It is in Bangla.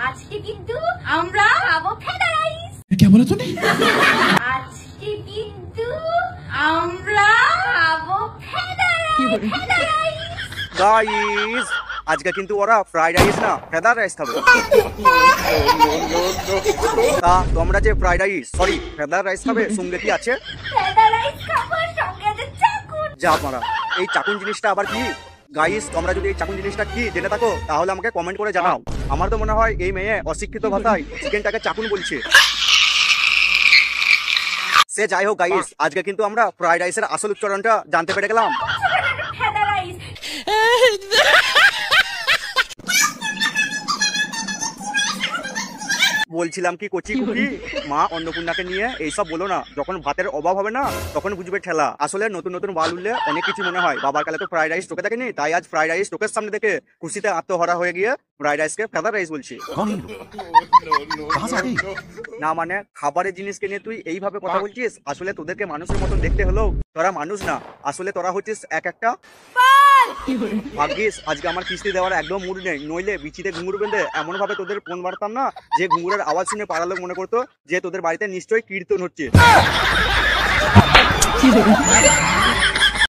আজকে কিন্তু আমরা খাবো ফ্রাইড রাইস। क्या बोला तूने? আজকে কিন্তু আমরা খাবো ফ্রাইড রাইস। গাইস আজকে কিন্তু ওরা ফ্রাইড রাইস না ফেদার রাইস খাবে। তা তোমরা যে fried rice sorry feather rice খাবে সঙ্গে কি আছে? ফ্রাইড রাইস খাবো সঙ্গে আছে চাকুন। যা মারা এই চাকুন জিনিসটা আবার কি? গাইস তোমরা যদি এই চাকুন জিনিসটা কি জেনে থাকো তাহলে আমাকে কমেন্ট করে জানাও। আমার তো মনে হয় এই মেয়ে অশিক্ষিত ভাষায় চিকেনটাকে চাকুন বলছে। সে যাই হোক গাইস আজকে কিন্তু আমরা ফ্রাইড রাইসের আসল উচ্চারণটা জানতে পেরে গেলাম। Fried rice. বলছিলাম কি কচি কুকি মা অন্নপূর্ণাকে নিয়ে এইসব বলো না, যখন ভাতের অভাব হবে না তখন বুঝবে ঠেলা। আসলে নতুন নতুন বাল উঠলে অনেক কিছু মনে হয়। বাবার কালে তো ফ্রাইড রাইস টোকে দেখেনি, তাই আজ ফ্রাইড রাইস টোকের সামনে দেখে খুশিতে আত্মহারা হয়ে গিয়ে ফ্রাইড রাইসকে ফেদার রাইস বলছি। कहाँ से आ गई? না মানে খাবারের জিনিসকে নিয়ে তুই এইভাবে কথা বলছিস? আসলে তোদেরকে মানুষের মতন দেখতে হলেও তোরা মানুষ না, আসলে তোরা হচ্ছিস এক একটা। ভাগ্যিস আজকে আমার কিস্তি দেওয়ার একদম মুড নেই, নইলে বিচিতে ঘুঙুর বেঁধে এমন ভাবে তোদের ফোন মারতাম না যে ঘুঙুরের আওয়াজ শুনে পাড়ার লোক মনে করতো যে তোদের বাড়িতে নিশ্চয়ই কীর্তন হচ্ছে।